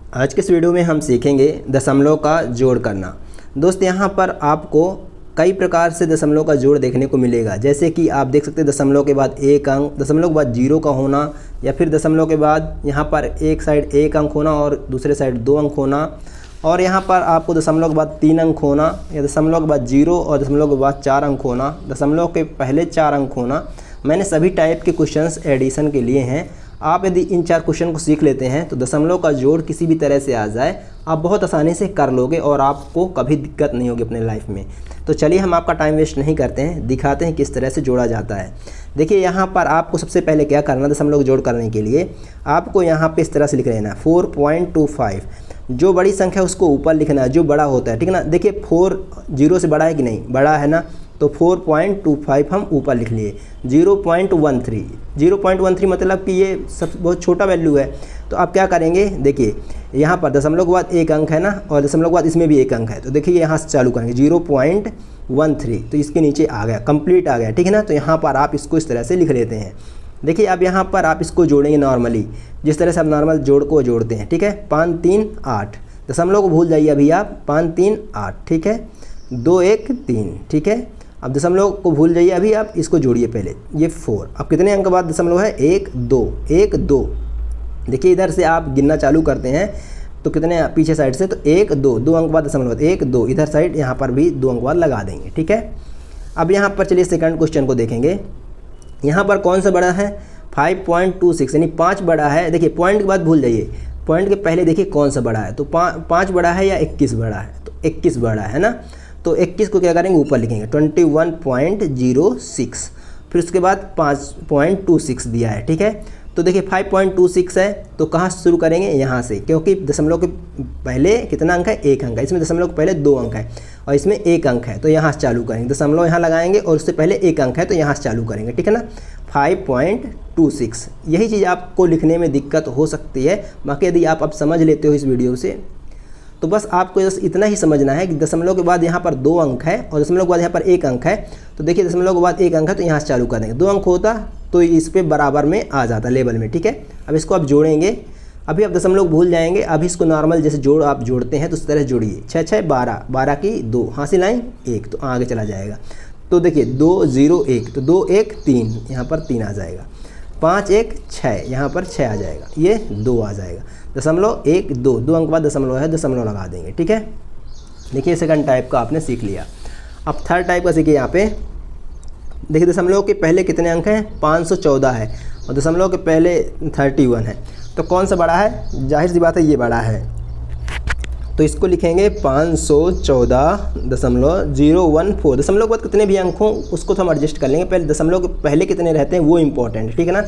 आज के इस वीडियो में हम सीखेंगे दशमलव का जोड़ करना। दोस्त यहाँ पर आपको कई प्रकार से दशमलव का जोड़ देखने को मिलेगा, जैसे कि आप देख सकते हैं दशमलव के बाद एक अंक, दशमलव के बाद जीरो का होना, या फिर दशमलव के बाद यहाँ पर एक साइड एक अंक होना और दूसरे साइड दो अंक होना, और यहाँ पर आपको दशमलव के बाद तीन अंक होना, या दशमलव के बाद जीरो और दशमलव के बाद चार अंक होना, दशमलव के पहले चार अंक होना। मैंने सभी टाइप के क्वेश्चंस एडिशन के लिए हैं। आप यदि इन चार क्वेश्चन को सीख लेते हैं तो दशमलव का जोड़ किसी भी तरह से आ जाए आप बहुत आसानी से कर लोगे और आपको कभी दिक्कत नहीं होगी अपने लाइफ में। तो चलिए हम आपका टाइम वेस्ट नहीं करते हैं, दिखाते हैं किस तरह से जोड़ा जाता है। देखिए यहाँ पर आपको सबसे पहले क्या करना, दशमलव जोड़ करने के लिए आपको यहाँ पे इस तरह से लिख लेना है 4.25। जो बड़ी संख्या उसको ऊपर लिखना है, जो बड़ा होता है, ठीक है ना। देखिए 4 जीरो से बड़ा है कि नहीं, बड़ा है ना, तो 4.25 हम ऊपर लिख लिए। 0.13 मतलब कि ये सब बहुत छोटा वैल्यू है। तो आप क्या करेंगे, देखिए यहाँ पर दशमलव के बाद एक अंक है ना, और दशमलव के बाद इसमें भी एक अंक है, तो देखिए यहाँ से चालू करेंगे 0.13, तो इसके नीचे आ गया, कंप्लीट आ गया, ठीक है ना। तो यहाँ पर आप इसको इस तरह से लिख लेते हैं। देखिए अब यहाँ पर आप इसको जोड़ेंगे नॉर्मली, जिस तरह से आप नॉर्मल जोड़ को जोड़ते हैं, ठीक है। 5 3 8, दशमलव को भूल जाइए अभी आप, 5 3 8, ठीक है। 2 1 3, ठीक है। अब दशमलव को भूल जाइए अभी, आप इसको जोड़िए पहले, ये 4। अब कितने अंक बाद दशमलव है, 1 2 1 2। देखिए इधर से आप गिनना चालू करते हैं तो कितने पीछे साइड से, तो 1 2, 2 अंक बाद दशमलव 1 2, इधर साइड यहाँ पर भी 2 अंक बाद लगा देंगे, ठीक है। अब यहाँ पर चलिए सेकंड क्वेश्चन को देखेंगे। यहाँ पर कौन सा बड़ा है, 5.26 यानी 5 बड़ा है। देखिए पॉइंट के बाद भूल जाइए, पॉइंट के पहले देखिए कौन सा बड़ा है, तो 5 बड़ा है या 21 बड़ा है, तो 21 बड़ा है ना। तो 21 को क्या करेंगे, ऊपर लिखेंगे 21.06, फिर उसके बाद 5.26 दिया है, ठीक है। तो देखिए 5.26 है, तो कहाँ से शुरू करेंगे, यहाँ से, क्योंकि दशमलव के पहले कितना अंक है, एक अंक है, इसमें दशमलव के पहले 2 अंक है और इसमें एक अंक है, तो यहाँ से चालू करेंगे। दशमलव यहाँ लगाएंगे और उससे पहले एक अंक है, तो यहाँ से चालू करेंगे, ठीक है ना। 5.26, यही चीज़ आपको लिखने में दिक्कत हो सकती है। बाकी यदि आप अब समझ लेते हो इस वीडियो से, तो बस आपको बस इतना ही समझना है कि दशमलव के बाद यहाँ पर 2 अंक है और दशमलव के बाद यहाँ पर एक अंक है। तो देखिए दशमलव के बाद एक अंक है, तो यहाँ से चालू कर देंगे। 2 अंक होता तो इस पे बराबर में आ जाता, लेवल में, ठीक है। अब इसको आप जोड़ेंगे, अभी आप दशमलव भूल जाएंगे, अभी इसको नॉर्मल जैसे जोड़ आप जोड़ते हैं तो उस तरह जोड़िए। 6 6 12, 12 की 2, हासिल लाइन 1, तो आगे चला जाएगा। तो देखिए 2 0 1, तो 2 1 3, यहाँ पर 3 आ जाएगा। 5 1 6, यहाँ पर 6 आ जाएगा, ये 2 आ जाएगा। दशमलव 1 2, 2 अंक बाद दशमलव है, दशमलव लगा देंगे, ठीक है। देखिए सेकंड टाइप का आपने सीख लिया। अब थर्ड टाइप का सीखिए। यहाँ पे देखिए दशमलव के पहले कितने अंक हैं, 514 है, और दशमलव के पहले 31 है, तो कौन सा बड़ा है, जाहिर सी बात है ये बड़ा है। तो इसको लिखेंगे 514.014। दशमलव के बाद कितने भी अंक हों उसको तो हम एडजस्ट कर लेंगे, पहले दशमलव के पहले कितने रहते हैं वो इंपॉर्टेंट है, ठीक है ना।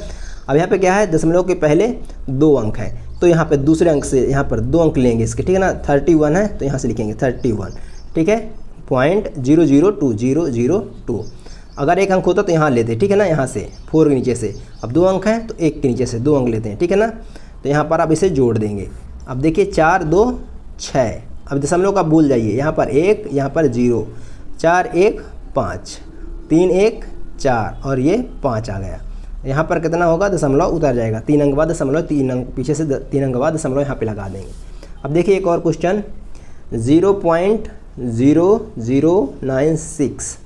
अब यहाँ पे क्या है, दशमलव के पहले 2 अंक हैं, तो यहाँ पे दूसरे अंक से यहाँ पर 2 अंक लेंगे इसके, ठीक है ना। 31 है तो यहाँ से लिखेंगे 31, ठीक है। 0.002002, अगर एक अंक होता तो यहाँ लेते, ठीक है ना, यहाँ से 4 के नीचे से। अब 2 अंक हैं तो 1 के नीचे से 2 अंक लेते हैं, ठीक है ना। तो यहाँ पर आप इसे जोड़ देंगे। अब देखिए 4 2 6, अब दशमलव का भूल जाइए, यहाँ पर 1, यहाँ पर 0, 4 1 5, 3 1 4, और ये 5 आ गया। यहाँ पर कितना होगा, दशमलव उतर जाएगा, 3 अंक बाद दशमलव, 3 अंक पीछे से 3 अंक बाद दशमलव यहाँ पे लगा देंगे। अब देखिए एक और क्वेश्चन 0.0096,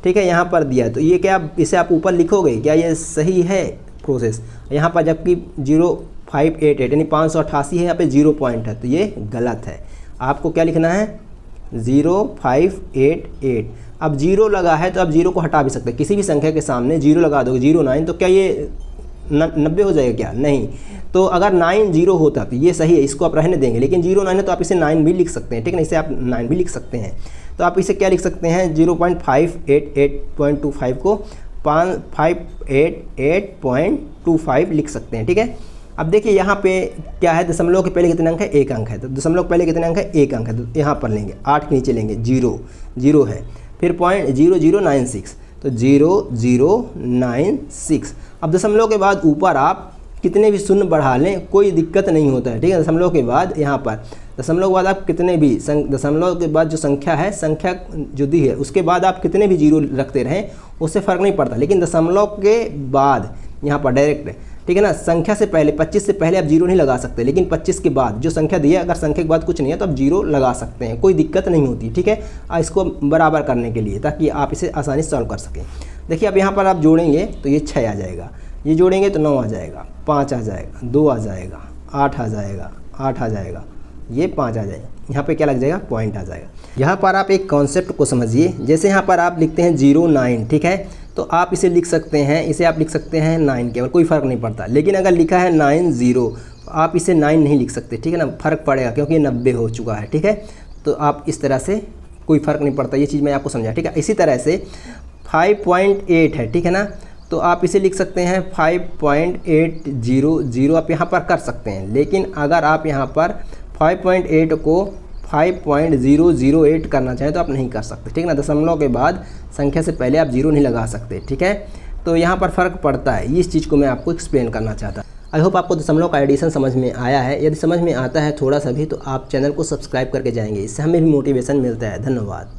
ठीक है, यहाँ पर दिया है, तो ये क्या, इसे आप ऊपर लिखोगे क्या, ये सही है प्रोसेस। यहाँ पर जबकि 0588 यानी 588 है, यहाँ पे 0 पॉइंट है, तो ये गलत है। आपको क्या लिखना है, 0588। अब 0 लगा है तो आप 0 को हटा भी सकते हैं, किसी भी संख्या के सामने 0 लगा दोगे, 09, तो क्या ये 90 हो जाएगा क्या, नहीं। तो अगर 90 होता तो ये सही है, इसको आप रहने देंगे, लेकिन 09 है तो आप इसे 9 भी लिख सकते हैं, ठीक है ना, इसे आप 9 भी लिख सकते हैं। तो आप इसे क्या लिख सकते हैं, 0.588.25 को 588.25 लिख सकते हैं, ठीक है। अब देखिए यहाँ पे क्या है, दशमलव के पहले कितने अंक है, एक अंक है, तो दशमलव के पहले कितने अंक है, एक अंक है, तो यहाँ पर लेंगे 8 के नीचे लेंगे 0 0 है, फिर 0.0096, तो 0096। अब दशमलव के बाद ऊपर आप कितने भी शून्य बढ़ा लें कोई दिक्कत नहीं होता है, ठीक है। दशमलव के बाद यहाँ पर दशमलव के बाद आप कितने भी दशमलव के बाद जो संख्या है, संख्या जो दी है उसके बाद आप कितने भी 0 रखते रहें उससे फ़र्क नहीं पड़ता, लेकिन दशमलव के बाद यहाँ पर डायरेक्ट ठीक है ना। संख्या से पहले 25 से पहले आप जीरो नहीं लगा सकते, लेकिन 25 के बाद जो संख्या दी है, अगर संख्या के बाद कुछ नहीं है तो आप जीरो लगा सकते हैं, कोई दिक्कत नहीं होती। ठीक है, इसको बराबर करने के लिए, ताकि आप इसे आसानी से सॉल्व कर सकें। देखिए अब यहाँ पर आप जोड़ेंगे तो ये 6 आ जाएगा, ये जोड़ेंगे तो 9 आ जाएगा, 5 आ जाएगा, 2 आ जाएगा, 8 आ जाएगा, 8 आ जाएगा, ये 5 आ जाएगा। यहाँ पे क्या लग जाएगा, पॉइंट आ जाएगा। यहाँ पर आप एक कॉन्सेप्ट को समझिए, जैसे यहाँ पर आप लिखते हैं 0 9, ठीक है, तो आप इसे लिख सकते हैं, इसे आप लिख सकते हैं 9 केवल, कोई फ़र्क नहीं पड़ता। लेकिन अगर लिखा है 9 0, तो आप इसे 9 नहीं लिख सकते, ठीक है ना, फ़र्क पड़ेगा क्योंकि ये 90 हो चुका है। ठीक है, तो आप इस तरह से, कोई फ़र्क नहीं पड़ता, ये चीज़ मैं आपको समझा। ठीक है, इसी तरह से 5.8 है, ठीक है ना, तो आप इसे लिख सकते हैं 5.800 आप यहाँ पर कर सकते हैं। लेकिन अगर आप यहाँ पर 5.8 को 5.008 करना चाहें तो आप नहीं कर सकते। ठीक है ना, दशमलव के बाद संख्या से पहले आप जीरो नहीं लगा सकते। ठीक है, तो यहाँ पर फ़र्क पड़ता है, इस चीज़ को मैं आपको एक्सप्लेन करना चाहता। आई होप आपको दशमलव का एडिशन समझ में आया है। यदि समझ में आता है थोड़ा सा भी, तो आप चैनल को सब्सक्राइब करके जाएंगे, इससे हमें भी मोटिवेशन मिलता है। धन्यवाद।